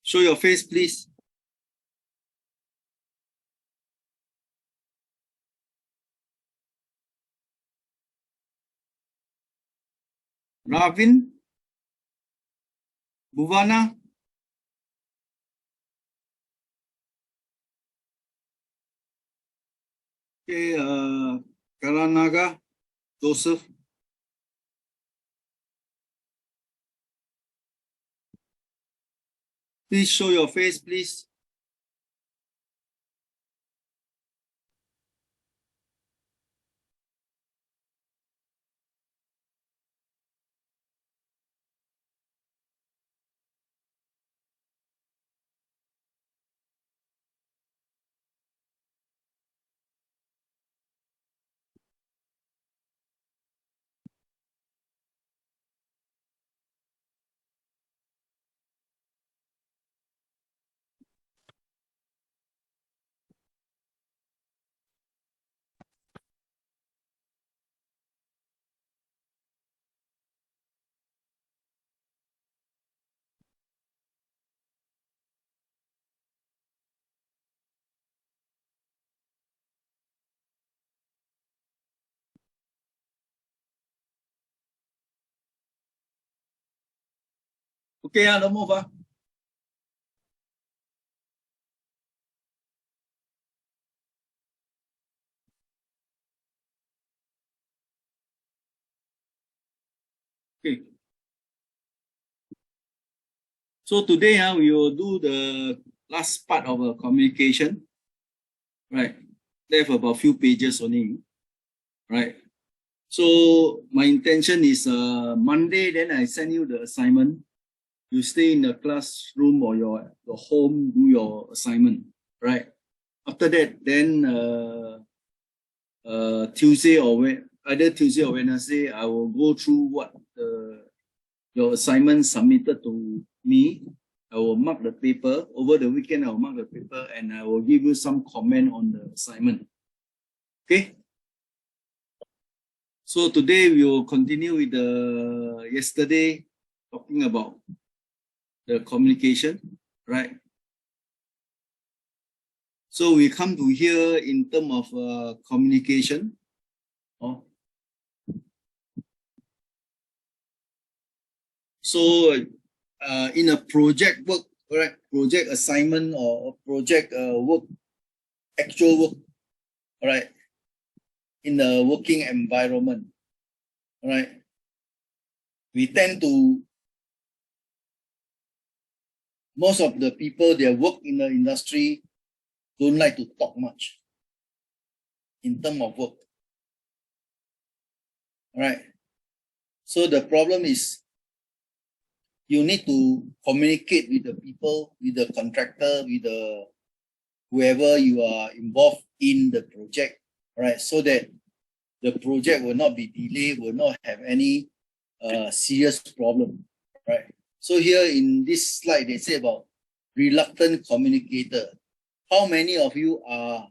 Show your face, please. Ravin, Bhuvana. Okay, Karanaga, Joseph. Please show your face, please. Okay, let's move on. Okay. So today we will do the last part of a communication. Right. They have about a few pages only. Right. So my intention is Monday, then I send you the assignment. You stay in the classroom or your home, do your assignment. Right. After that, then Tuesday or either Tuesday or Wednesday, I will go through what your assignment submitted to me. I will mark the paper. Over the weekend, I will mark the paper and I will give you some comment on the assignment. Okay? So today we will continue with the yesterday talking about the communication, right? So we come to here in terms of communication. Oh. So in a project work, right? Project assignment or project work, actual work, right? In the working environment, right? We tend to, most of the people that work in the industry don't like to talk much in terms of work, right? So the problem is you need to communicate with the people, with the contractor, with the whoever you are involved in the project, right? So that the project will not be delayed, will not have any serious problem, right? So here in this slide, they say about reluctant communicator. How many of you are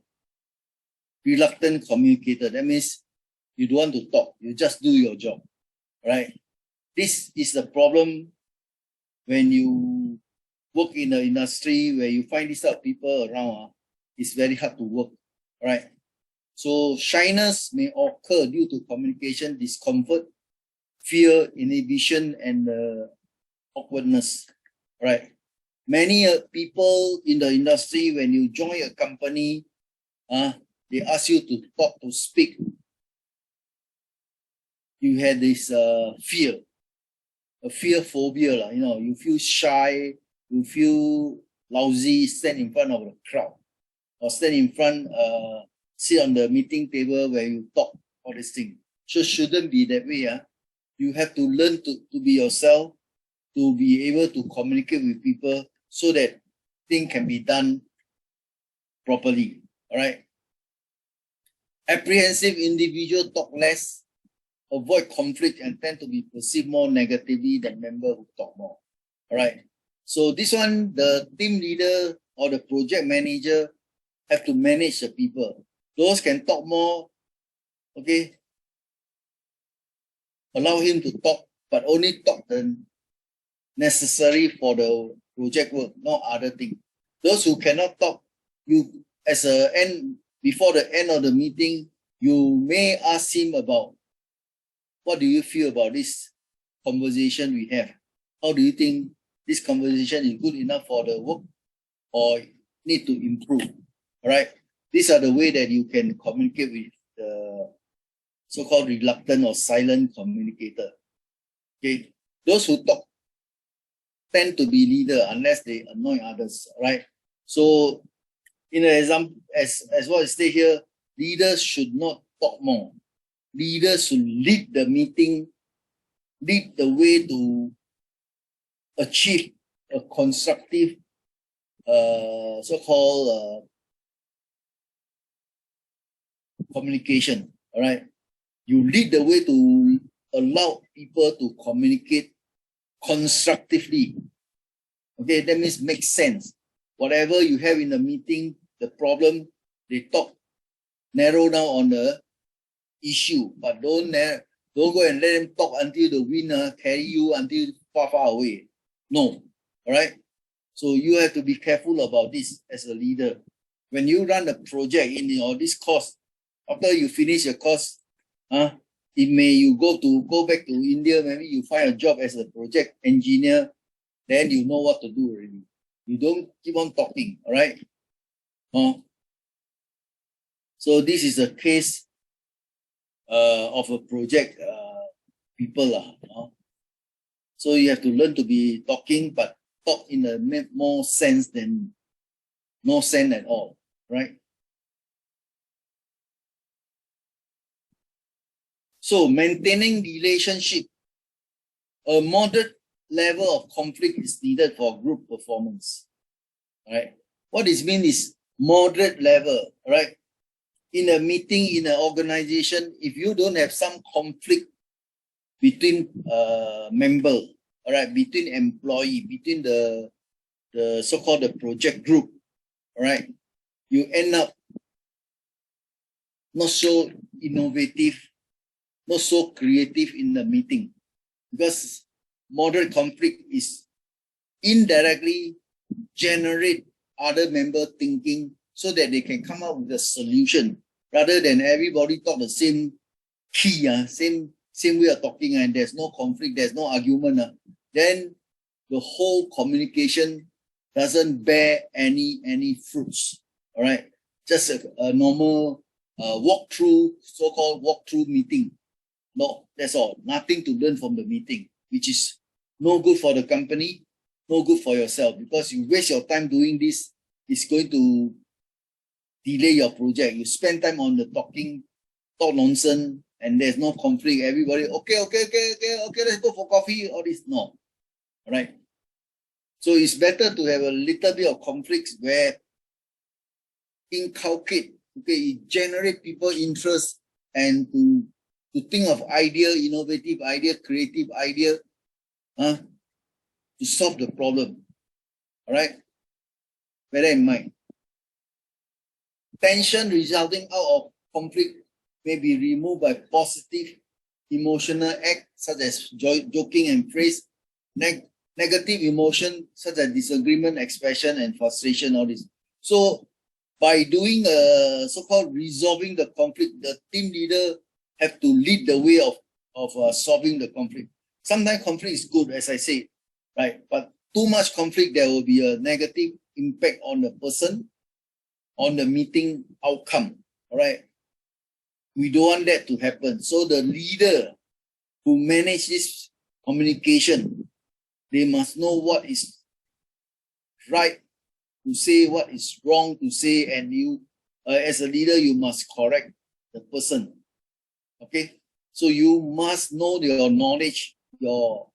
reluctant communicator? That means you don't want to talk, you just do your job, right? This is the problem when you work in the industry where you find these type of people around. It's very hard to work, right? So shyness may occur due to communication discomfort, fear, inhibition, and awkwardness, right? Many people in the industry, when you join a company, they ask you to talk, to speak. You had this fear, a fear phobia, you know, you feel shy, you feel lousy, stand in front of the crowd, or stand in front, sit on the meeting table where you talk, all this thing. So shouldn't be that way. You have to learn to be yourself, to be able to communicate with people so that things can be done properly. All right. Apprehensive individual talk less, avoid conflict, and tend to be perceived more negatively than members who talk more. All right. So this one, the team leader or the project manager have to manage the people. Those can talk more, okay, allow him to talk, but only talk the necessary for the project work, not other thing. Those who cannot talk, you as a end, before the end of the meeting, you may ask him about what do you feel about this conversation we have? How do you think this conversation is good enough for the work or need to improve? All right. These are the way that you can communicate with the so-called reluctant or silent communicator. Okay. Those who talk tend to be leader unless they annoy others. Right. So in an example, as what I say here, leaders should not talk more. Leaders should lead the meeting, lead the way to achieve a constructive so-called communication. All right. You lead the way to allow people to communicate constructively. Okay, that means make sense. Whatever you have in the meeting, the problem, they talk, narrow down on the issue, but don't go and let them talk until the wind carry you until far away. No. All right. So you have to be careful about this as a leader. When you run a project in this course, after you finish your course, it may you go back to India, maybe you find a job as a project engineer, then you know what to do already. You don't keep on talking, all right? So this is a case of a project people. So you have to learn to be talking, but talk in a more sense than no sense at all, right? So maintaining relationship, a moderate level of conflict is needed for group performance, right? What this means is moderate level, right? In a meeting, in an organization, if you don't have some conflict between member, all right, between employee, between the so-called the project group, all right, you end up not so innovative, not so creative in the meeting, because moderate conflict is indirectly generate other member thinking so that they can come up with a solution rather than everybody talk the same key, same way of talking, and there's no conflict, there's no argument, then the whole communication doesn't bear any fruits. All right, just a normal walkthrough, so-called walkthrough meeting. No, that's all. Nothing to learn from the meeting, which is no good for the company, no good for yourself, because you waste your time doing this. It's going to delay your project. You spend time on the talk nonsense, and there's no conflict. Everybody, okay, let's go for coffee. All this, no. All right. So it's better to have a little bit of conflicts where inculcate, it generate people interest and to think of idea, innovative idea, creative idea, to solve the problem. All right. Bear that in mind. Tension resulting out of conflict may be removed by positive emotional act such as joking and praise, negative emotion such as disagreement, expression, and frustration, all this. So by doing so-called resolving the conflict, the team leader have to lead the way of solving the conflict. Sometimes conflict is good, as I said, right? But too much conflict, there will be a negative impact on the person, on the meeting outcome, all right? We don't want that to happen. So the leader who manage this communication, they must know what is right to say, what is wrong to say, and you, as a leader, you must correct the person. Okay, so you must know your knowledge, your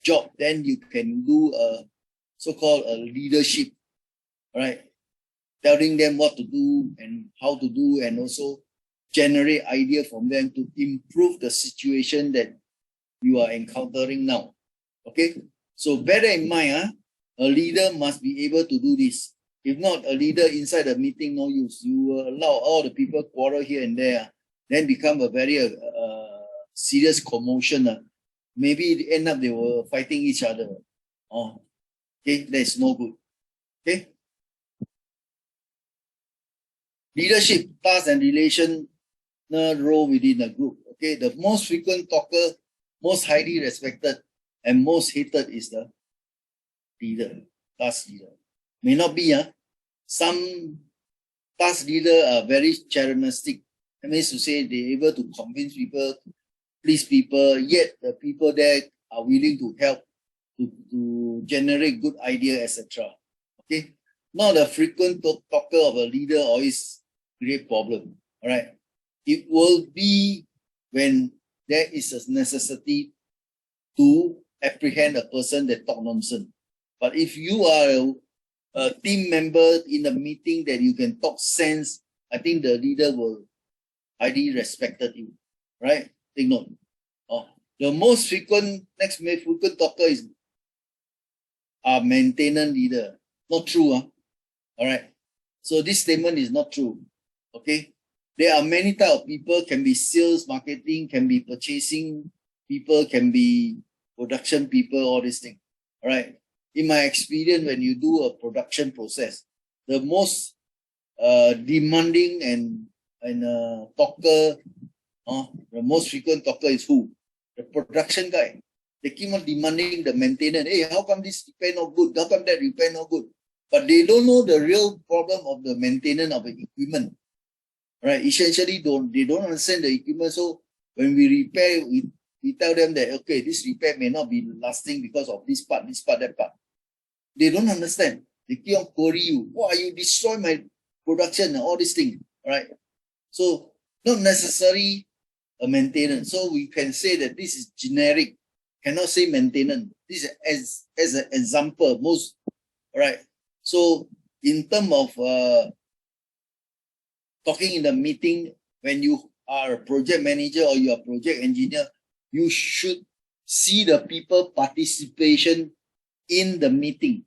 job, then you can do a so-called a leadership, right? Telling them what to do and how to do, and also generate idea from them to improve the situation that you are encountering now. Okay, so bear in mind, a leader must be able to do this. If not, a leader inside the meeting, no use. You will allow all the people quarrel here and there, then become a very serious commotion. Maybe end up they were fighting each other. Okay, that is no good. Okay. Leadership, task and relational role within a group. Okay, the most frequent talker, most highly respected, and most hated is the leader, task leader. May not be, some task leader are very charismatic. That means to say they're able to convince people, please people, yet the people there are willing to help to generate good idea, etc. Okay, not a frequent talker of a leader always create problem. All right, it will be when there is a necessity to apprehend a person that talk nonsense. But if you are a team member in a meeting that you can talk sense, I think the leader will highly respected you, right? Take note. Oh, the most frequent, next frequent talker is a maintenance leader. Not true, huh? All right. So this statement is not true. Okay. There are many type of people, can be sales, marketing, can be purchasing people, can be production people, all these things. All right. In my experience, when you do a production process, the most demanding and talker, the most frequent talker is who? The production guy. They keep on demanding the maintenance. Hey, how come this repair not good? How come that repair not good? But they don't know the real problem of the maintenance of the equipment. Right? Essentially, they don't understand the equipment. So when we repair, we tell them that, okay, this repair may not be lasting because of this part, that part. They don't understand. They keep on query you. Why you destroy my production and all these things, right? So not necessarily a maintenance. So we can say that this is generic. Cannot say maintenance. This is as an example, most, right? So in terms of talking in the meeting, when you are a project manager or you are a project engineer, you should see the people participation in the meeting.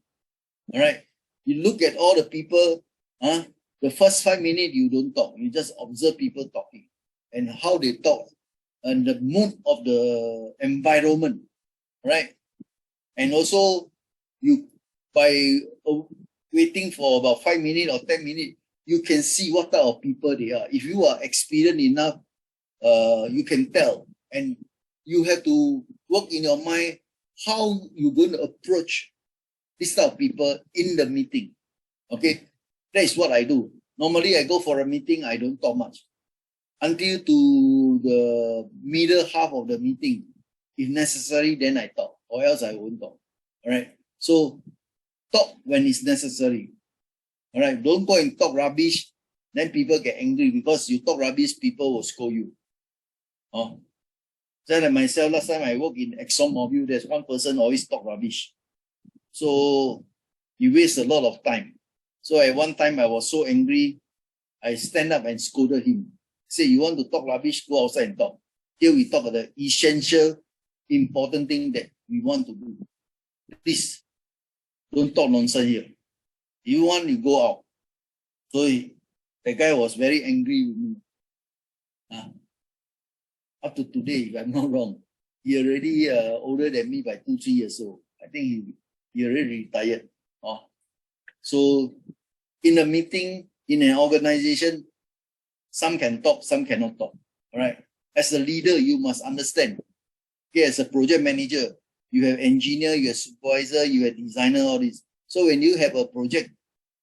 All right. You look at all the people, the first 5 minutes you don't talk. You just observe people talking and how they talk and the mood of the environment, right? And also you, by waiting for about 5 minutes or 10 minutes, you can see what type of people they are. If you are experienced enough, you can tell. And you have to work in your mind how you're going to approach this type of people in the meeting. Okay, that is what I do. Normally, I go for a meeting, I don't talk much until to the middle half of the meeting. If necessary, then I talk, or else I won't talk. All right. So talk when it's necessary. All right. Don't go and talk rubbish. Then people get angry because you talk rubbish. People will scold you. Oh, just like myself, last time I work in ExxonMobil, there's one person always talk rubbish. So you waste a lot of time. So at one time I was so angry, I stand up and scolded him. Say, you want to talk rubbish, go outside and talk. Here we talk about the essential, important thing that we want to do. Please, don't talk nonsense here. If you want, you go out. So the guy was very angry with me. Up to today, if I'm not wrong, he already older than me by 2-3 years old. I think he already retired. So in a meeting, in an organization, some can talk, some cannot talk. All right. As a leader, you must understand. Okay, as a project manager, you have engineer, you have supervisor, you have designer, all this. So when you have a project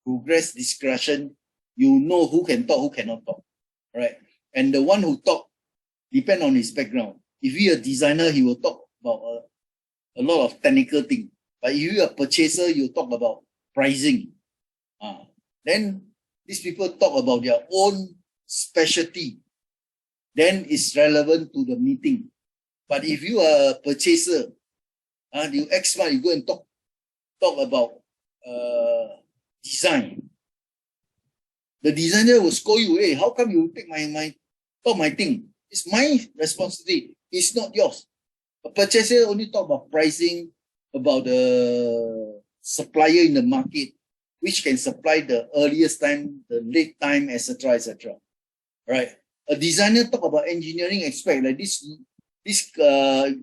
progress discussion, you know who can talk, who cannot talk. All right. And the one who talk depend on his background. If he a designer, he will talk about a lot of technical things. But if you are a purchaser, you talk about pricing. Then these people talk about their own specialty. Then it's relevant to the meeting. But if you are a purchaser, you expert, you go and talk about design. The designer will scold you, hey, how come you take my thing? It's my responsibility. It's not yours. A purchaser only talk about pricing, about the supplier in the market, which can supply the earliest time, the late time, etc., etc. Right? A designer talk about engineering aspect, like this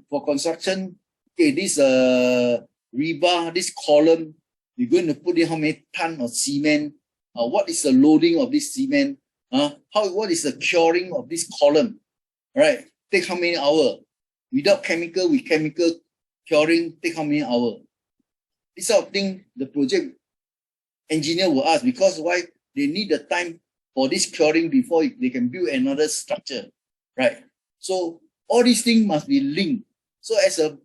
for construction. Okay, this rebar, this column, We're going to put in how many tons of cement, what is the loading of this cement, what is the curing of this column, right? Take how many hours? Without chemical, with chemical curing, take how many hours? This sort of thing the project engineer will ask, because why? They need the time for this curing before they can build another structure, right? So all these things must be linked. So as a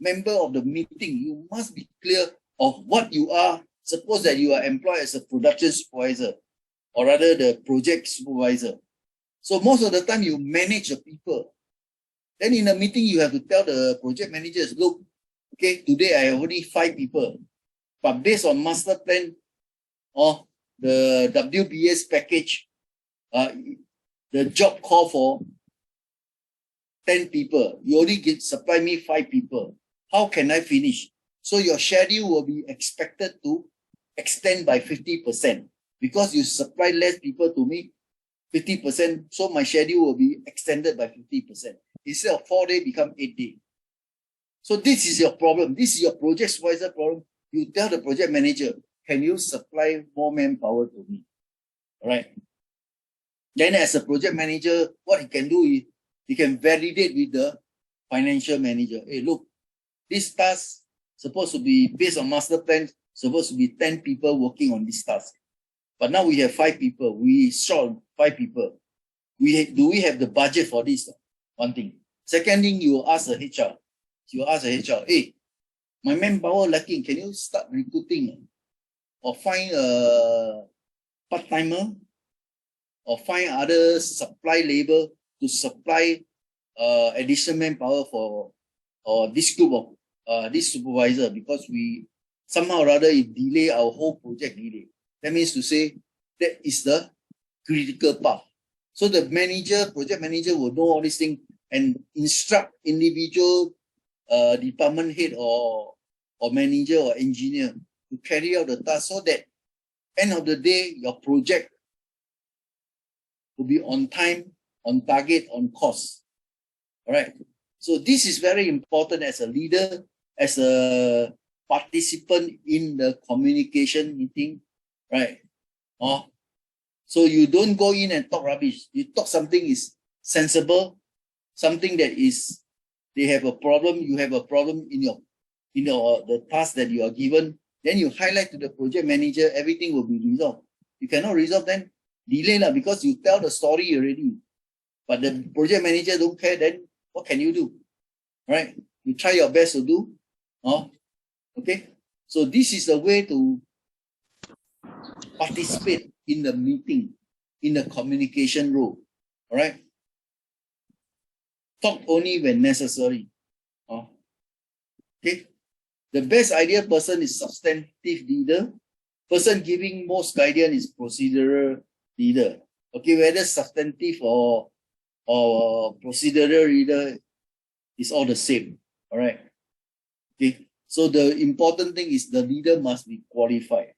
member of the meeting, you must be clear of what you are. Suppose that you are employed as a production supervisor, or rather the project supervisor. So most of the time you manage the people. Then in a meeting, you have to tell the project managers, look, okay, today I have only 5 people, but based on master plan or the WBS package, the job call for 10 people. You only supply me 5 people. How can I finish? So your schedule will be expected to extend by 50% because you supply less people to me, 50%. So my schedule will be extended by 50%. Instead of 4 days, become 8 days. So this is your problem. This is your project supervisor problem. You tell the project manager, can you supply more manpower to me? All right. Then as a project manager, what he can do is he can validate with the financial manager. Hey, look, this task supposed to be based on master plan, supposed to be 10 people working on this task. But now we have 5 people. We short 5 people. Do we have the budget for this? One thing. Second thing, you ask the HR. You ask the HR, hey, my manpower lacking. Can you start recruiting or find a part-timer or find other supply labor to supply additional manpower for this group of this supervisor, because we somehow or other it delay our whole project delay. That means to say that is the critical part. So the manager, project manager will know all these things and instruct individual department head or manager or engineer to carry out the task, so that end of the day your project will be on time, on target, on cost. All right. So this is very important as a leader, as a participant in the communication meeting, right? So you don't go in and talk rubbish. You talk something is sensible, something that is, they have a problem, you have a problem in the task that you are given, then you highlight to the project manager, everything will be resolved. You cannot resolve, then delay lah, because you tell the story already. But the project manager don't care, then what can you do? Right? You try your best to do. Okay? So this is the way to participate in the meeting, in the communication role. All right? Talk only when necessary. Okay? The best ideal person is substantive leader. Person giving most guidance is procedural leader. Okay, whether substantive or procedural leader is all the same. All right. Okay. So the important thing is the leader must be qualified,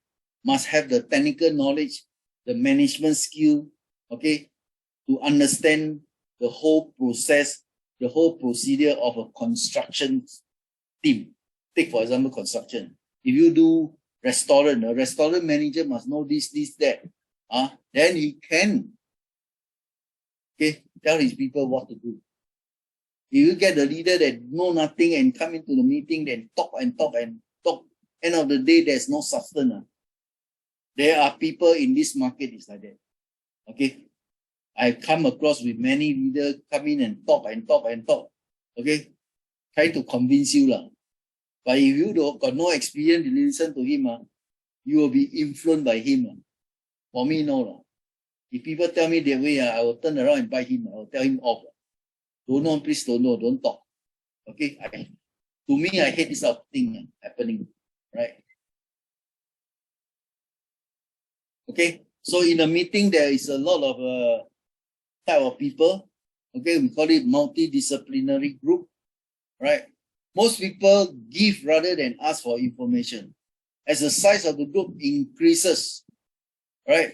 must have the technical knowledge, the management skill, okay, to understand the whole process, the whole procedure of a construction team. Take, for example, construction. If you do restaurant, a restaurant manager must know this, that. Then he can, okay, tell his people what to do. If you get the leader that know nothing and come into the meeting, then talk and talk and talk, end of the day, there's no substance. There are people in this market is like that. Okay. I've come across with many leaders come in and talk and talk and talk. Okay. Try to convince you lah. But if you got no experience to listen to him, you will be influenced by him. For me, no lah. If people tell me their way, I will turn around and bite him. I will tell him off. Don't know, please don't know, don't talk. Okay. To me, I hate this sort of thing happening. Right? Okay. So in a meeting, there is a lot of type of people. Okay, we call it multidisciplinary group. Right? Most people give rather than ask for information. As the size of the group increases, right,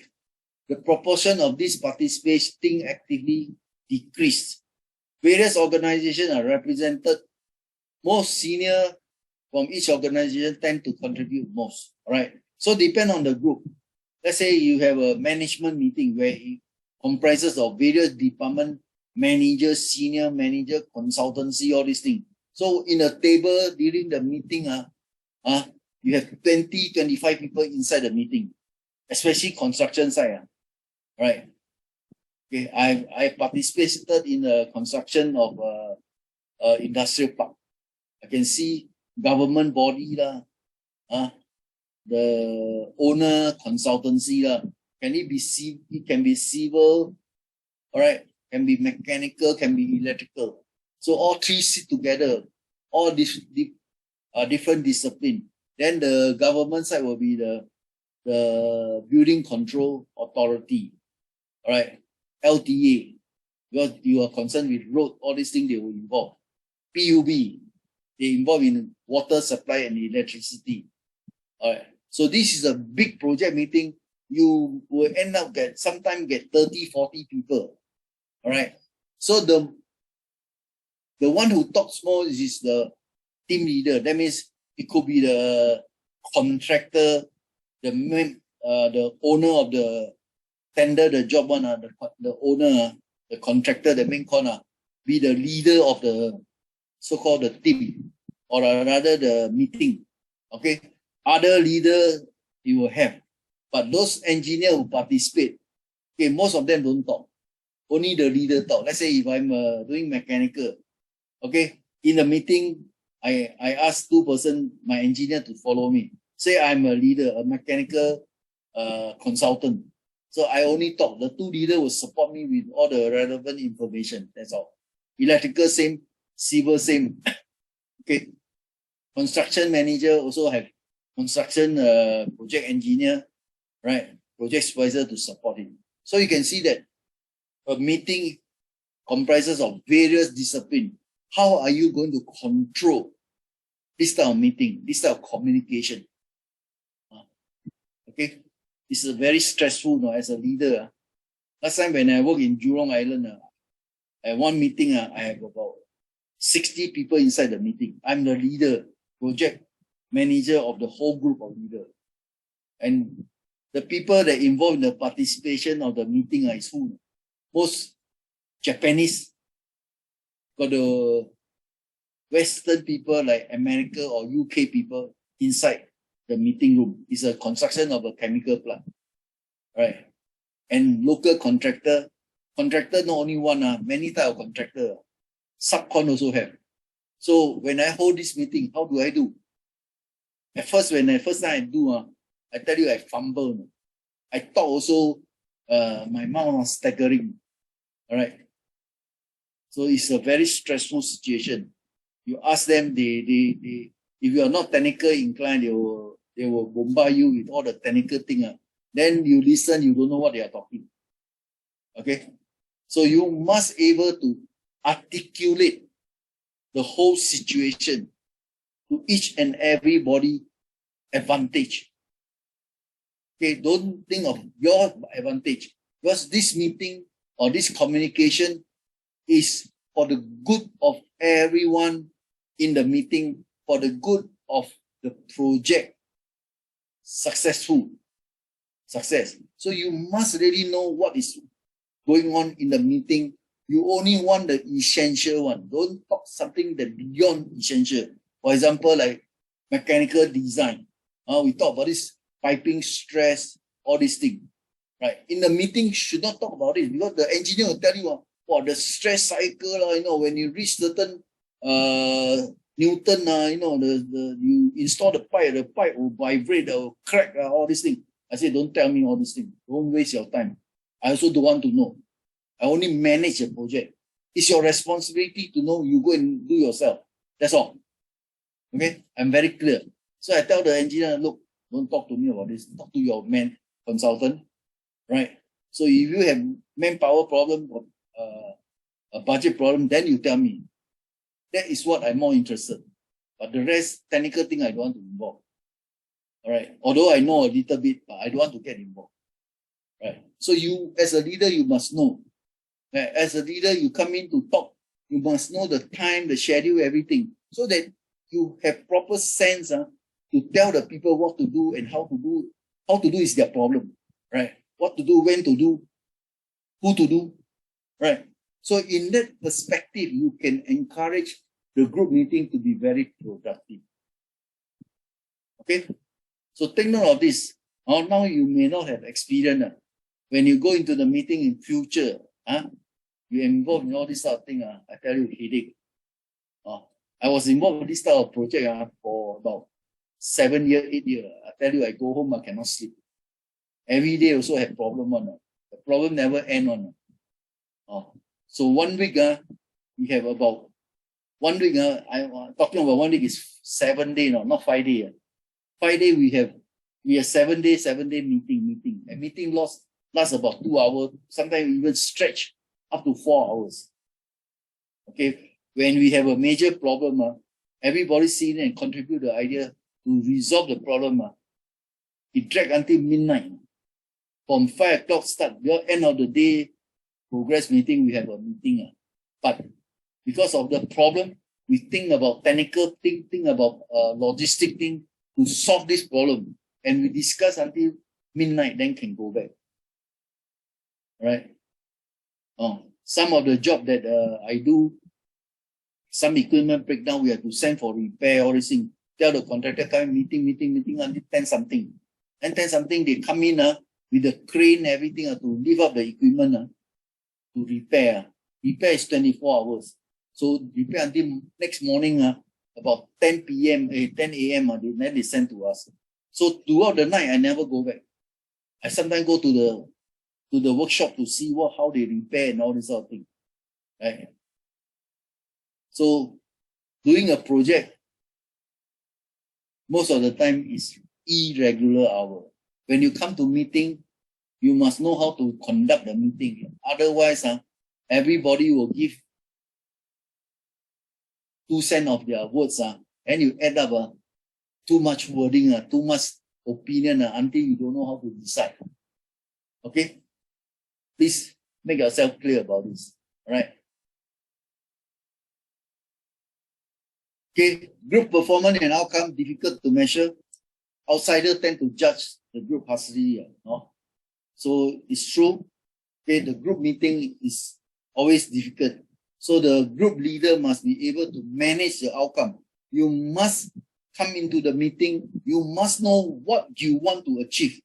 the proportion of this participating actively decreased. Various organizations are represented. Most senior from each organization tend to contribute most. All right. So depend on the group. Let's say you have a management meeting where it comprises of various department managers, senior manager, consultancy, all these things. So in a table during the meeting, you have 20, 25 people inside the meeting, especially construction side. Right. Okay. I participated in the construction of industrial park. I can see government body the owner consultancy Can it be it can be civil, all right, can be mechanical, can be electrical. So all three sit together, all different discipline. Then the government side will be the building control authority, all right, LTA, because you are concerned with road, all these things they will involve. PUB, they involve in water supply and electricity. All right. So this is a big project meeting. You will end up sometimes get 30, 40 people. All right. So the one who talks more is the team leader. That means it could be the contractor, the owner of the tender, the job one, the owner, the contractor, the main con, be the leader of the so-called the team, or rather the meeting. Okay. Other leader you will have, but those engineers who participate, okay, most of them don't talk. Only the leader talk. Let's say if I'm doing mechanical, okay, in the meeting, I ask 2 person, my engineer, to follow me. Say I'm a leader, a mechanical consultant. So I only talk. The 2 leaders will support me with all the relevant information. That's all. Electrical same, civil same. Okay. Construction manager also have construction project engineer, right? Project supervisor to support him. So you can see that a meeting comprises of various disciplines. How are you going to control this type of meeting, this type of communication? Okay, it's a very stressful as a leader. Last time when I work in Jurong Island, at one meeting, I have about 60 people inside the meeting. I'm the leader, project manager of the whole group of leaders. And the people that involved in the participation of the meeting is who? Most Japanese, got the Western people like America or UK people inside the meeting room. It's a construction of a chemical plant, right? And local contractor not only one, many type of contractor. Subcon also have. So when I hold this meeting, how do I do? At first, when the first time I do, I tell you I fumble. I thought also my mouth was staggering. All right. So it's a very stressful situation. You ask them, if you are not technical inclined, they will bombard you with all the technical thing. Then you listen, you don't know what they are talking. Okay. So you must able to articulate the whole situation to each and everybody advantage. Okay, don't think of your advantage, because this meeting or this communication is for the good of everyone in the meeting, for the good of the project success. So you must really know what is going on in the meeting. You only want the essential one. Don't talk something that beyond essential. For example, like mechanical design. We talk about this piping stress, all these things. Right? In the meeting, should not talk about it, because the engineer will tell you, the stress cycle, when you reach certain Newton, you install the pipe will vibrate, will crack, all these things. I say, don't tell me all these things. Don't waste your time. I also don't want to know. I only manage a project. It's your responsibility to know. You go and do yourself. That's all. Okay? I'm very clear. So I tell the engineer, look, don't talk to me about this. Talk to your consultant. Right? So if you have manpower problem or a budget problem, then you tell me. That is what I'm more interested. But the rest, technical thing, I don't want to involve. All right? Although I know a little bit, but I don't want to get involved. Right? So you, as a leader, you must know. As a leader, you come in to talk. You must know the time, the schedule, everything, so that you have proper sense to tell the people what to do and how to do. How to do is their problem, right? What to do, when to do, who to do, right? So in that perspective, you can encourage the group meeting to be very productive. Okay? So take note of this. Now you may not have experience. When you go into the meeting in future, you involved in all this sort of thing, I tell you, headache. I was involved in this type of project for about 7 years, 8 years. I tell you, I go home, I cannot sleep. Every day also have problem on. The problem never end on. So 1 week, we have about 1 week. I'm talking about 1 week is 7 days, not 5 days. 5 days we have 7 days, 7 day meeting. And meeting lasts about 2 hours, sometimes even stretch up to 4 hours. Okay, when we have a major problem, everybody see and contribute the idea to resolve the problem. It drag until midnight. From 5 o'clock start, the end of the day, progress meeting, we have a meeting. But because of the problem, we think about technical thing, think about logistic thing to solve this problem. And we discuss until midnight, then can go back. Right? Some of the job that I do, some equipment breakdown, we have to send for repair, all this thing. Tell the contractor, come meeting until 10 something. And 10 something, they come in with the crane, everything to lift up the equipment to repair. Repair is 24 hours. So repair until next morning, about 10 p.m., 10 a.m., then they send to us. So throughout the night, I never go back. I sometimes go to the workshop to see how they repair and all this sort of thing. Right? So doing a project, most of the time is irregular hour. When you come to meeting, you must know how to conduct the meeting. Otherwise, everybody will give 2 cents of their words, and you end up too much wording, too much opinion until you don't know how to decide. Okay? Please make yourself clear about this. All right? Okay, group performance and outcome difficult to measure. Outsiders tend to judge the group harshly. So it's true. Okay, the group meeting is always difficult. So the group leader must be able to manage the outcome. You must come into the meeting. You must know what you want to achieve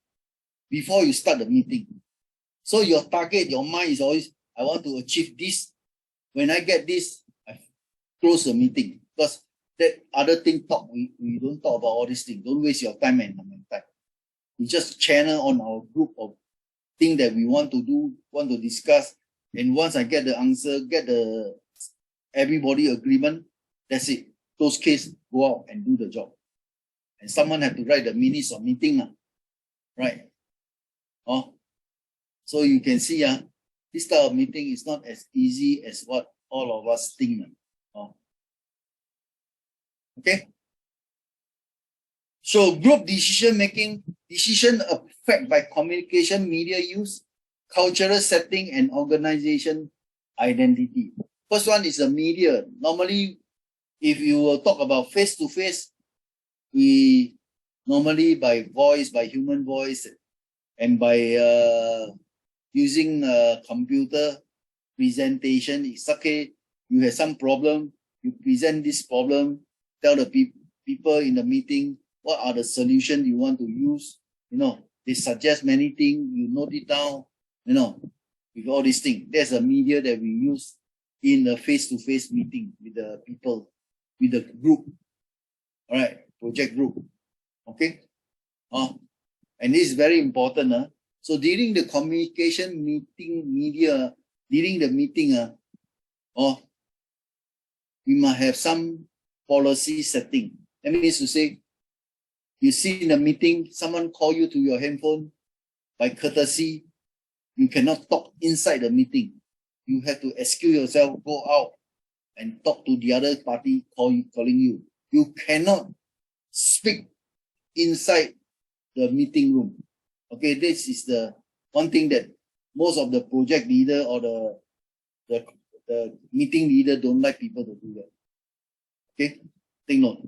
before you start the meeting. So your target, your mind is always, I want to achieve this. When I get this, I close the meeting. Because that other thing we don't talk about all these things. Don't waste your time and my time. We just channel on our group of things that we want to do, want to discuss. And once I get the answer, get the everybody agreement, that's it. Those cases, go out and do the job. And someone have to write the minutes of meeting. Right? So you can see this type of meeting is not as easy as what all of us think. Okay? So group decision affected by communication, media use, cultural setting, and organization identity. First one is the media. Normally, if you will talk about face-to-face, we normally by voice, by human voice, and by using computer presentation, it's okay. You have some problem, you present this problem, tell the people in the meeting what are the solutions you want to use. They suggest many things, you note it down, with all these things. There's a media that we use in the face-to-face meeting with the people, with the group. All right, project group. Okay? And this is very important. So during the communication meeting, during the meeting, we must have some policy setting. That means to say, you see in the meeting, someone call you to your handphone, by courtesy, you cannot talk inside the meeting. You have to excuse yourself, go out and talk to the other party calling you. You cannot speak inside the meeting room. Okay, this is the one thing that most of the project leader or the meeting leader don't like people to do that. Okay, Take note.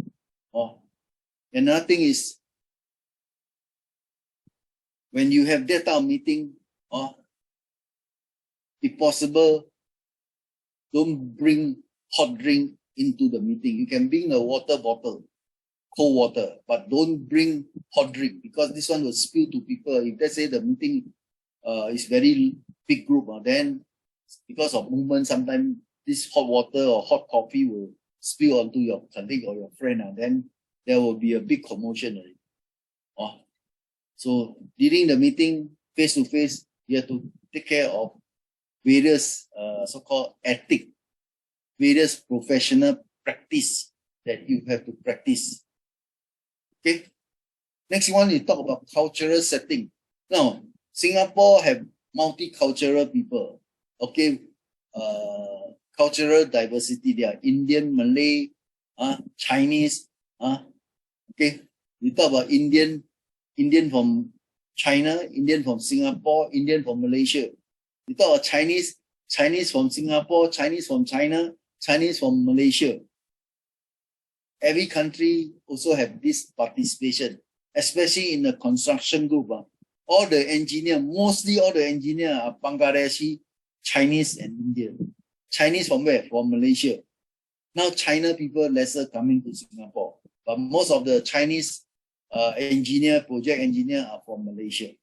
Another thing is, when you have that type of meeting, if possible, don't bring hot drink into the meeting. You can bring a water bottle, cold water, but don't bring hot drink, because this one will spill to people. If let's say the meeting is very big group, then because of movement, sometimes this hot water or hot coffee will spill onto your colleague or your friend, then there will be a big commotion already. So during the meeting, face to face, you have to take care of various so-called ethic, various professional practice that you have to practice. Okay. Next one, you talk about cultural setting. Now, Singapore have multicultural people. Okay. Cultural diversity. They are Indian, Malay, Chinese. Okay. We talk about Indian from China, Indian from Singapore, Indian from Malaysia. We talk about Chinese from Singapore, Chinese from China, Chinese from Malaysia. Every country also have this participation, especially in the construction group. All the engineer, mostly all the engineer are Bangladeshi, Chinese and Indian. Chinese from where? From Malaysia. Now China people lesser coming to Singapore, but most of the Chinese engineer, project engineer are from Malaysia.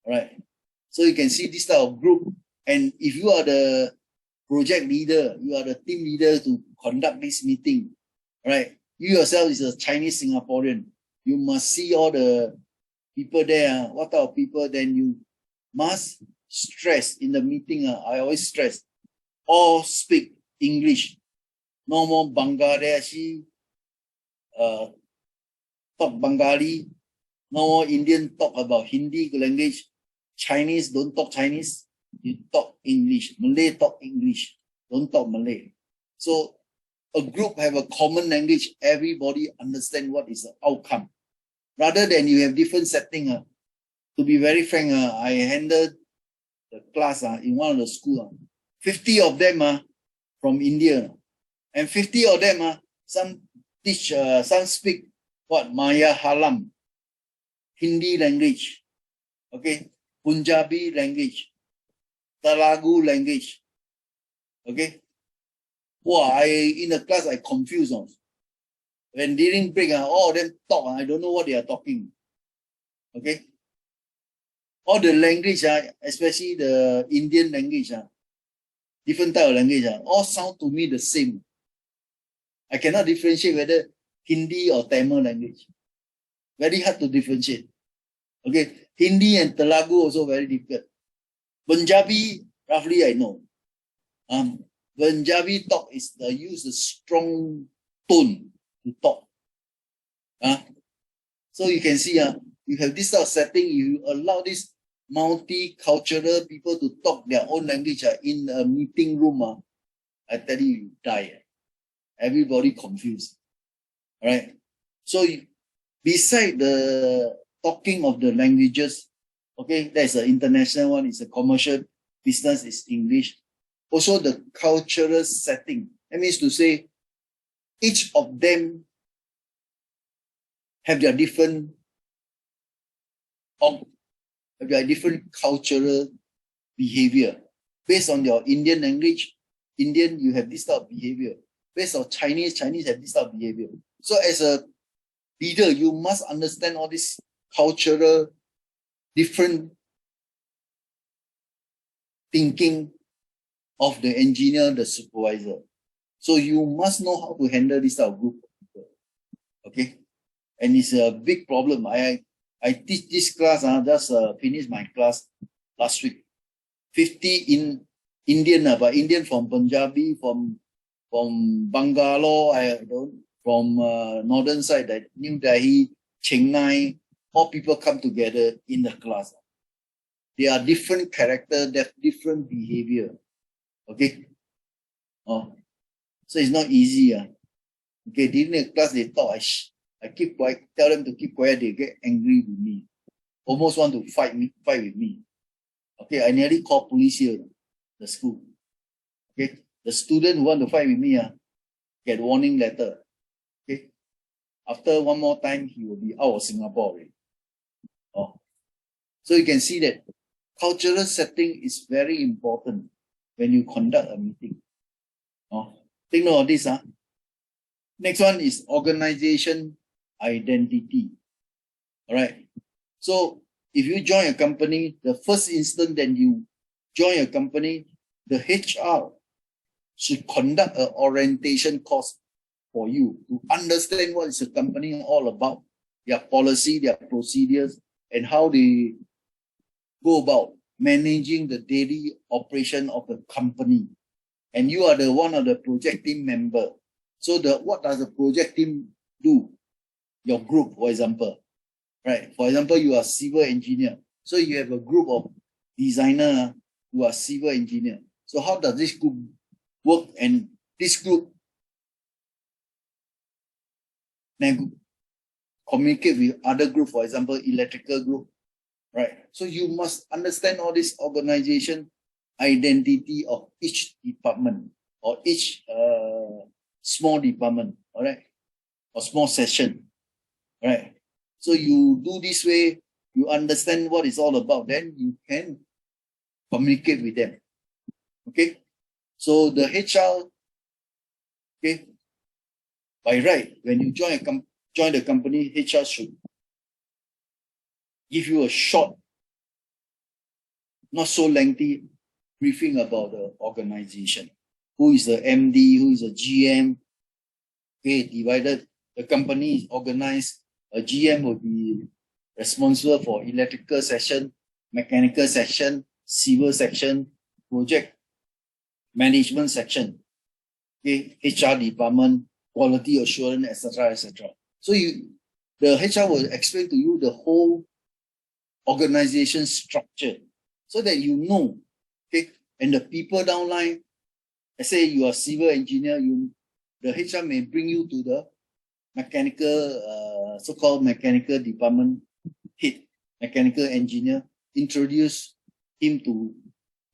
All right. So you can see this type of group, and if you are the project leader, you are the team leader to conduct this meeting, right? You yourself is a Chinese Singaporean. You must see all the people there, what type of people, then you must stress in the meeting. I always stress, all speak English. No more Bangladeshi, talk Bengali. No more Indian talk about Hindi language. Chinese don't talk Chinese. You talk English. Malay talk English. Don't talk Malay. So a group have a common language. Everybody understand what is the outcome. Rather than you have different setting. To be very frank, I handled the class in one of the school. 50 of them from India. And 50 of them, some teach, some speak what? Malayalam, Hindi language, okay, Punjabi language, Telugu language, okay. Wow, in the class I confused. When during break, all of them talk, I don't know what they are talking, okay. All the language, especially the Indian language, different type of language, all sound to me the same. I cannot differentiate whether Hindi or Tamil language. Very hard to differentiate. Okay, Hindi and Telugu also very difficult. Punjabi, roughly I know. Punjabi talk is use a strong tone to talk. So you can see, you have this sort of setting, you allow this multicultural people to talk their own language in a meeting room. I tell you die. Everybody confused. All right. So beside the talking of the languages, okay, there's an international one, it's a commercial business, is English. Also the cultural setting. That means to say each of them have their different cultural behavior. Based on your Indian language, Indian, you have this type of behavior. Based on Chinese, Chinese have this type of behavior. So as a leader, you must understand all this cultural different thinking of the engineer, the supervisor. So you must know how to handle this type of group of people. Okay? And it's a big problem. I teach this class, just finished my class last week. 50 in Indian, but Indian from Punjabi, from Bangalore, from northern side, like New Delhi, Chennai, all people come together in the class. They are different character, they have different behavior. Okay? So it's not easy. Okay, during the class they talk, I keep quiet, tell them to keep quiet, they get angry with me. Almost want to fight with me. Okay, I nearly called police here, the school. Okay, the student who want to fight with me, get warning letter. Okay, after one more time, he will be out of Singapore already. Oh. So you can see that cultural setting is very important when you conduct a meeting. Oh. Take note of this. Next one is organization identity. All right. So if you join a company, the first instant that you join a company, the HR should conduct an orientation course for you to understand what is the company all about, their policy, their procedures, and how they go about managing the daily operation of the company. And you are the one of the project team member. So what does the project team do? Your group, for example. Right. For example, you are civil engineer. So you have a group of designer who are civil engineer. So how does this group work? And this group communicate with other group, for example, electrical group. Right. So you must understand all this organization identity of each department or each small department. All right. Or small session. Right. So you do this way, you understand what it's all about, then you can communicate with them. Okay? So the HR, okay, by right, when you join the company, HR should give you a short, not so lengthy briefing about the organization. Who is the MD, who is the GM? Okay, divided. The company is organized. A GM will be responsible for electrical section, mechanical section, civil section, project management section, okay, HR department, quality assurance, etc., etc. So the HR will explain to you the whole organization structure so that you know, okay, and the people downline, let's say you are civil engineer, the HR may bring you to the mechanical, so-called mechanical department head, mechanical engineer, introduce him to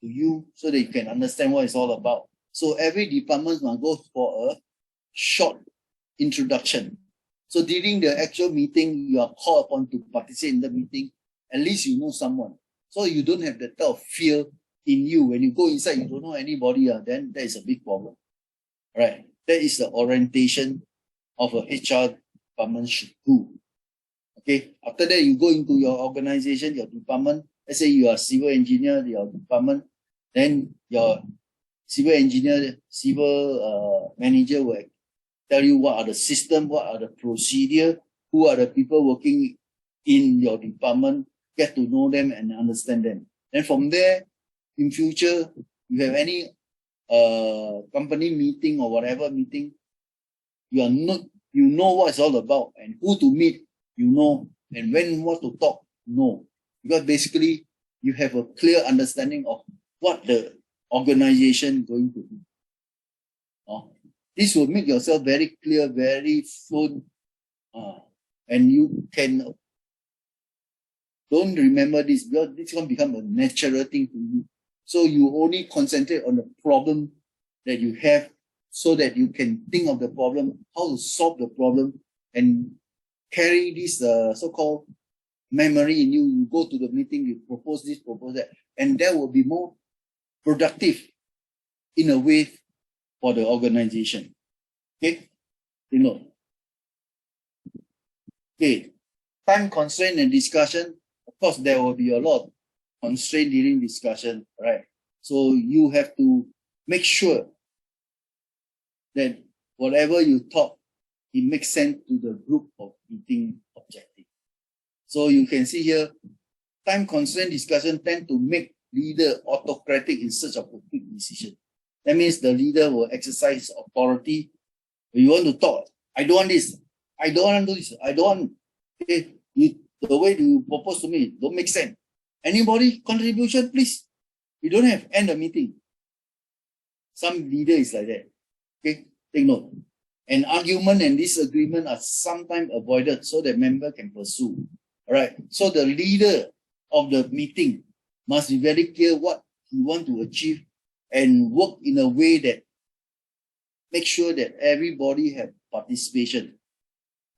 you so that you can understand what it's all about. So every department must go for a short introduction. So during the actual meeting, you are called upon to participate in the meeting. At least you know someone. So you don't have that type of fear in you. When you go inside, you don't know anybody, then that is a big problem. Right? That is the orientation of a HR department should do. Okay, after that, you go into your organization, your department. Let's say you are civil engineer, your department, then your civil engineer, civil manager will tell you what are the system, what are the procedure, who are the people working in your department, get to know them and understand them. Then from there, in future, you have any company meeting or whatever meeting, you know what it's all about and who to meet, you know, and when what to talk, no. Because basically, you have a clear understanding of what the organization is going to do. This will make yourself very clear, very fluent, and you can don't remember this because this can become a natural thing to you. So you only concentrate on the problem that you have so that you can think of the problem, how to solve the problem, and carry this so-called memory in you. You go to the meeting, you propose this, propose that, and that will be more productive in a way for the organization. Okay? You know. Okay. Time constraint and discussion. Of course, there will be a lot of constraint during discussion, right? So you have to make sure that whatever you talk, it makes sense to the group of meeting objective. So you can see here, time constraint discussion tend to make leader autocratic in search of a quick decision. That means the leader will exercise authority. You want to talk, I don't want this, I don't want to do this, I don't want, okay, the way you propose to me don't make sense. Anybody contribution, please? You don't have, end the meeting. Some leader is like that. Okay, take note. An argument and disagreement are sometimes avoided so that member can pursue. All right. So the leader of the meeting must be very clear what he want to achieve and work in a way that make sure that everybody have participation.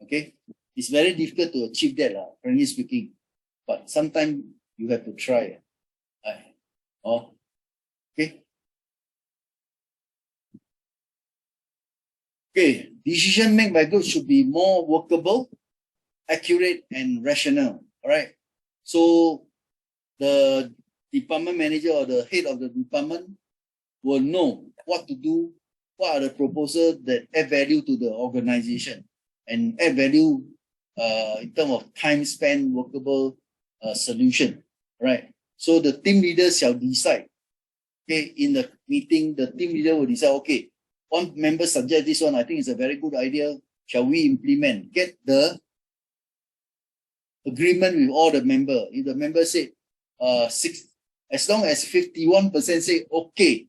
Okay, it's very difficult to achieve that, frankly speaking. But sometimes you have to try. Oh, okay. Okay, decision made by group should be more workable, accurate, and rational. All right. So the department manager or the head of the department will know what to do, what are the proposals that add value to the organization and add value in terms of time spent, workable solution, right? So the team leader shall decide. Okay, in the meeting, the team leader will decide, okay, one member suggest this one, I think it's a very good idea. Shall we implement? Get the agreement with all the member. If the member said as long as 51% say okay,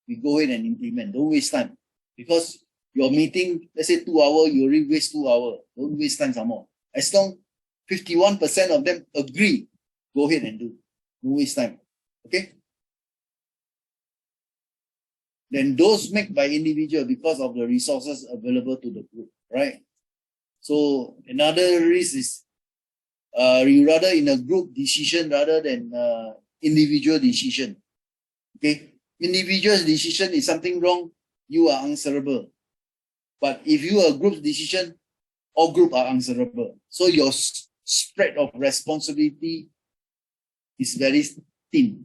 we go ahead and implement. Don't waste time. Because your meeting, let's say 2 hours, you already waste 2 hours. Don't waste time some more. As long 51% of them agree, go ahead and do. Don't waste time. Okay? Then those made by individual because of the resources available to the group, right? So another risk is you rather in a group decision rather than individual decision. Okay, individual decision is something wrong, you are answerable. But if you are a group decision, all group are answerable. So your spread of responsibility is very thin.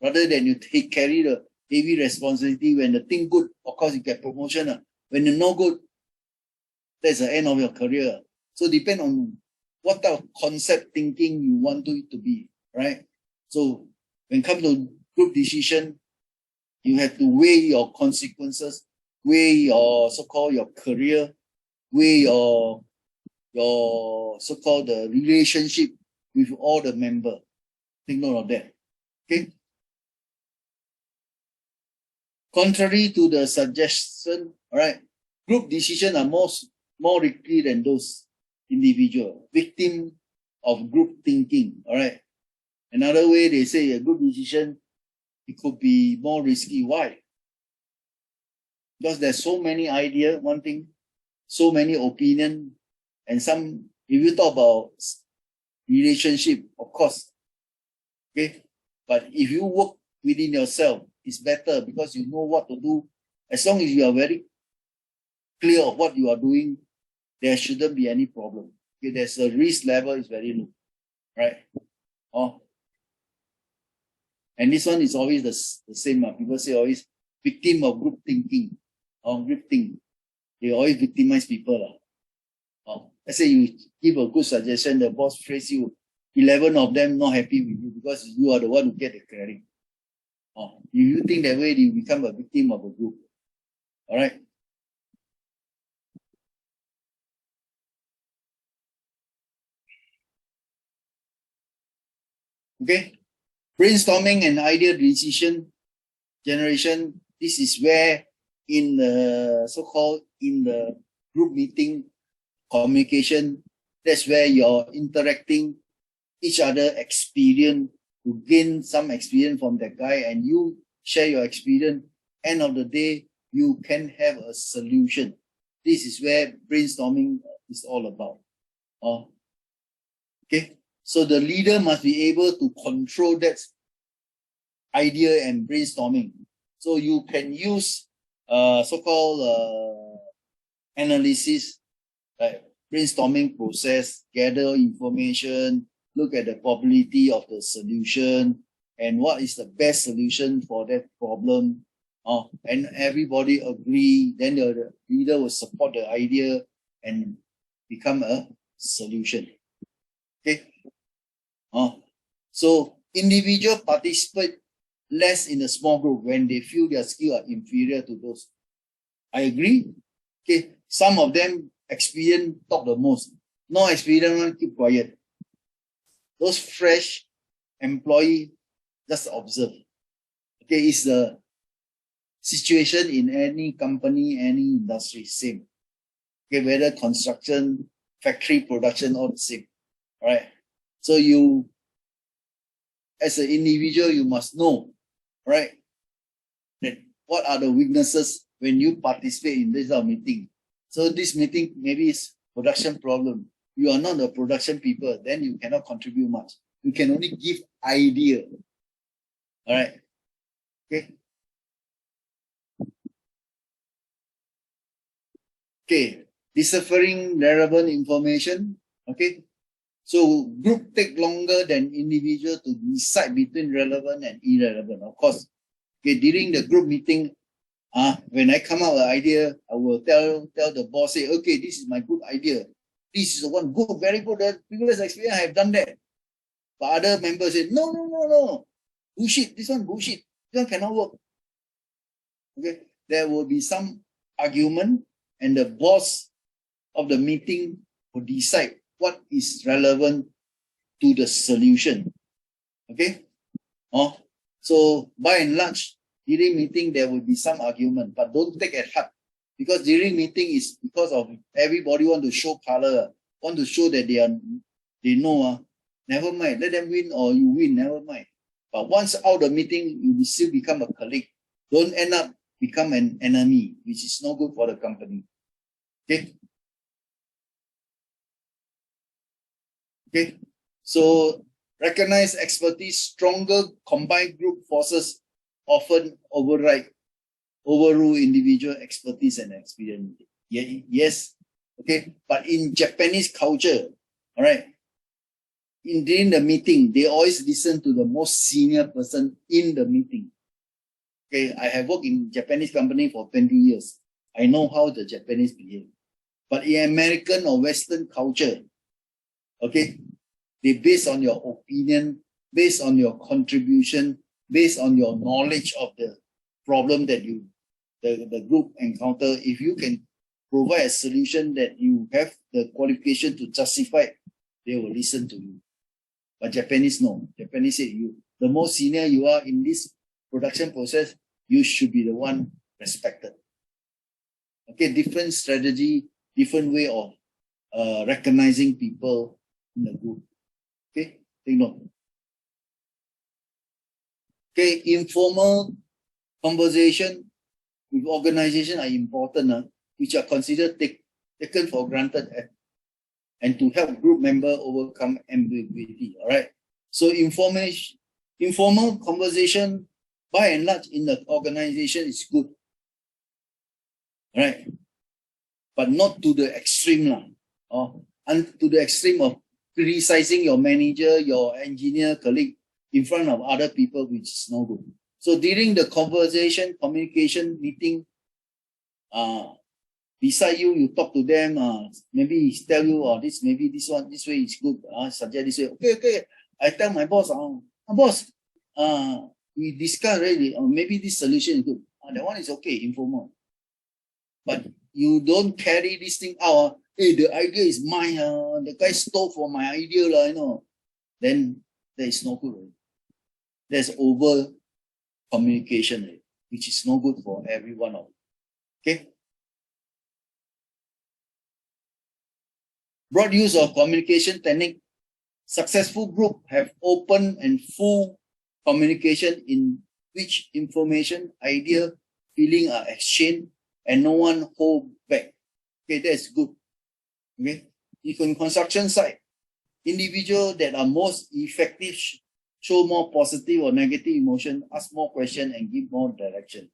Rather than you carry the heavy responsibility when the thing good, of course you get promotion. When you're no good, that's the end of your career. So depend on what type of concept thinking you want it to be, right? So when it comes to group decision, you have to weigh your consequences, weigh your so-called your career, weigh your so-called the relationship with all the members. Take note of that. Okay. Contrary to the suggestion, all right, group decisions are more risky than those individual, victim of group thinking. All right. Another way they say a group decision, it could be more risky. Why? Because there's so many ideas, one thing, so many opinions, and some, if you talk about relationship, of course, okay, but if you work within yourself, it's better because you know what to do. As long as you are very clear of what you are doing, there shouldn't be any problem. Okay, there's a risk level is very low, right? Oh, and this one is always the same. People say always victim of group thinking or group think. They always victimize people. Let's say you give a good suggestion, the boss praise you, 11 of them not happy with you because you are the one who get the credit. If you think that way, you become a victim of a group. All right. Okay. Brainstorming and idea decision generation. This is where in the so-called in the group meeting communication, that's where you're interacting each other experience to gain some experience from that guy and you share your experience. End of the day, you can have a solution. This is where brainstorming is all about. Okay, so the leader must be able to control that idea and brainstorming. So you can use so-called analysis, like brainstorming process, gather information, look at the probability of the solution and what is the best solution for that problem. And everybody agree, then the leader will support the idea and become a solution. Okay. So individual participate less in a small group when they feel their skills are inferior to those. I agree. Okay. Some of them experience talk the most. No experience one keep quiet. Those fresh employee just observe. Okay, it's the situation in any company, any industry, same. Okay, whether construction, factory, production, all the same. All right. So you, as an individual, you must know, right, that what are the weaknesses when you participate in this meeting. So this meeting maybe is production problem. You are not the production people, then you cannot contribute much. You can only give idea. All right. Okay. Okay. Deciphering relevant information. Okay. So group take longer than individual to decide between relevant and irrelevant. Of course. Okay. During the group meeting, when I come out with an idea, I will tell the boss, say, okay, this is my good idea. This is the one good, very good. Previous experience, I have done that. But other members say, no. Bullshit. This one bullshit. This one cannot work. Okay. There will be some argument, and the boss of the meeting will decide what is relevant to the solution. Okay. So by and large, during meeting there will be some argument, but don't take it hard, because during meeting is because of everybody want to show color, want to show that they know. Never mind, let them win or you win, never mind. But once out the meeting, you will still become a colleague. Don't end up become an enemy, which is no good for the company. Okay. Okay. So recognize expertise. Stronger combined group forces often overrule individual expertise and experience. Yes. Okay. But in Japanese culture, all right, during the meeting, they always listen to the most senior person in the meeting. Okay. I have worked in Japanese company for 20 years. I know how the Japanese behave. But in American or Western culture, okay, they base on your opinion, based on your contribution, based on your knowledge of the problem that the group encounter. If you can provide a solution that you have the qualification to justify, they will listen to you. But Japanese, no. Japanese say, the more senior you are in this production process, you should be the one respected. Okay, different strategy, different way of recognizing people in the group. Okay, take note. Okay, informal conversation with organization are important, which are considered taken for granted and to help group member overcome ambiguity. All right. So informal conversation by and large in the organization is good. All right. But not to the extreme, and to the extreme of criticizing your manager, your engineer, colleague in front of other people, which is no good. So during the conversation, communication, meeting, beside you talk to them, maybe he tell you, this maybe this way is good, suggest this way. Okay. I tell my boss, boss, we discussed already, maybe this solution is good. That one is okay, informal. But you don't carry this thing out. Hey, the idea is mine. The guy stole for my idea, then there is no good. There's over communication, which is no good for everyone. Okay. Broad use of communication technique. Successful group have open and full communication in which information, idea, feeling are exchanged and no one hold back. Okay, that's good. Okay. In construction site, individuals that are most effective show more positive or negative emotion, ask more questions and give more direction.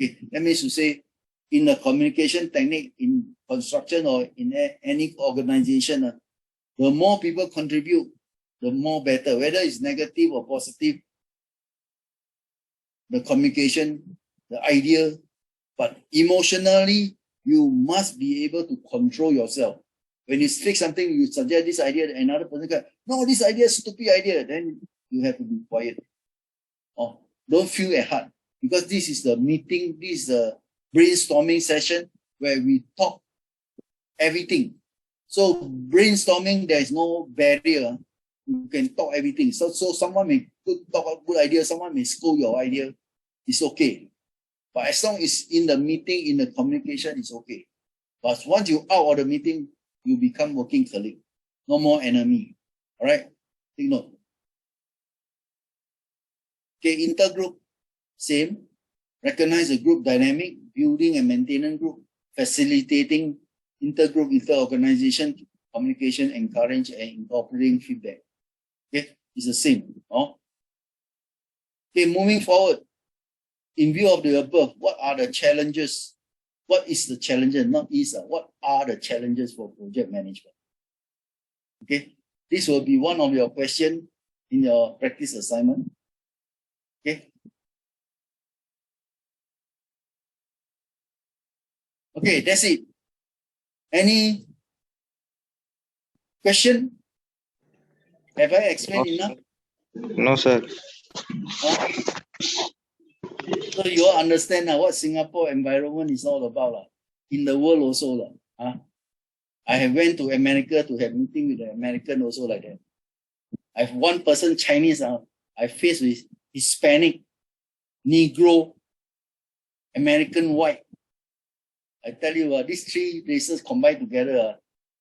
Okay, that means to say, in the communication technique in construction or in any organization, the more people contribute, the more better. Whether it's negative or positive, the communication, the idea, but emotionally, you must be able to control yourself. When you speak something, you suggest this idea, another person goes, no, this idea is a stupid idea. Then you have to be quiet. Don't feel at heart, because this is the meeting, this is the brainstorming session where we talk everything. So brainstorming, there is no barrier. You can talk everything. So someone may talk a good idea, someone may scold your idea. It's okay. But as long as in the meeting, in the communication, it's okay. But once you out of the meeting, you become working colleague. No more enemy. All right? Take note. Okay, intergroup, same. Recognize the group dynamic, building and maintaining group, facilitating intergroup, inter-organization communication, encourage and incorporating feedback. Okay, it's the same. Oh? Okay, moving forward. In view of the above, what are the challenges? What is the challenges? Not is, what are the challenges for project management? Okay, this will be one of your questions in your practice assignment. Okay. Okay, that's it. Any question? Have I explained enough? No, sir. So you all understand what Singapore environment is all about in the world also. I have went to America to have meeting with the American also like that. I have one person Chinese. I faced with Hispanic, Negro, American white. I tell you, these three races combined together,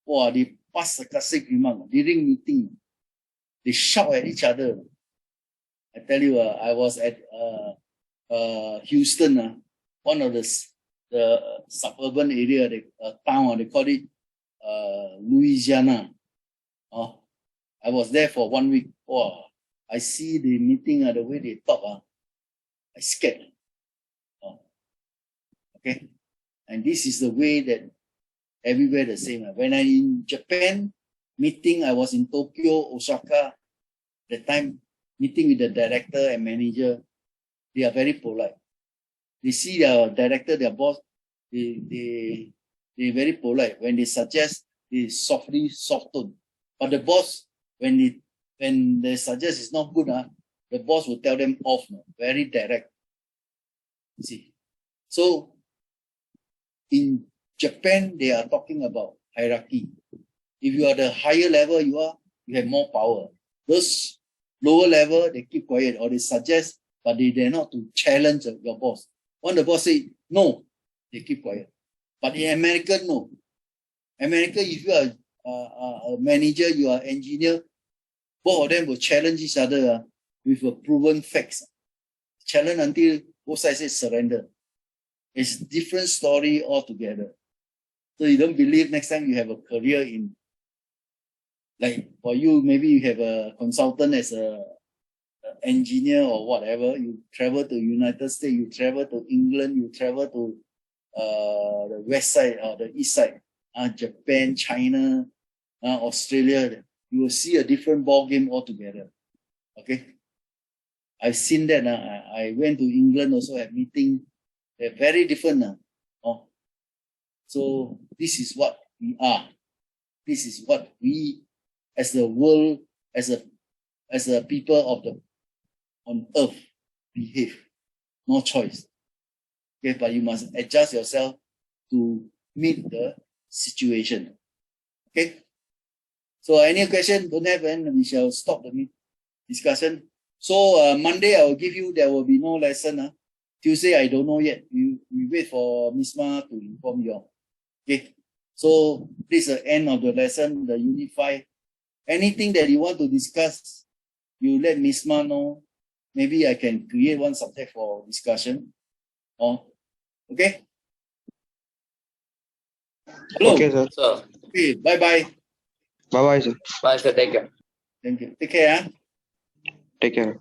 they pass the classic remark during meeting. They shout at each other. I tell you, I was at Houston, one of the suburban area, town, they call it Louisiana. I was there for 1 week. I see the meeting, the way they talk, I scared. Okay, and this is the way that everywhere the same. When I'm in Japan meeting, I was in Tokyo, Osaka. That time meeting with the director and manager, they are very polite. They see their director, their boss, they very polite. When they suggest, they softly soft tone. But the boss, when they suggest it's not good, the boss will tell them off, very direct. You see. So in Japan, they are talking about hierarchy. If you are the higher level you have more power. Those lower level, they keep quiet or they suggest, but they dare not to challenge your boss. When the boss say no, they keep quiet. But in America, no. America, if you are a manager, you are engineer, both of them will challenge each other with a proven facts. Challenge until both sides say surrender. It's a different story altogether. So you don't believe next time you have a career in, like for you, maybe you have a consultant as a engineer or whatever, you travel to United States, you travel to England, you travel to the west side or the east side, Japan, China, Australia, you will see a different ball game altogether. Okay, I've seen that. I went to England also, have meeting. They're very different. So this is what we are. This is what we, as the world, as a people of the on earth, behave. No choice. Okay, but you must adjust yourself to meet the situation. Okay. So any question? Don't have, and we shall stop the discussion. So Monday I will give you. There will be no lesson. Tuesday I don't know yet. We wait for Miss Ma to inform you all. Okay. So this is the end of the lesson, the Unit 5. Anything that you want to discuss, you let Miss Ma know. Maybe I can create one subject for discussion. Okay? Hello. Okay, sir. Okay, bye-bye. Bye-bye, sir. Bye, sir. Take care. Thank you. Take care. Take care.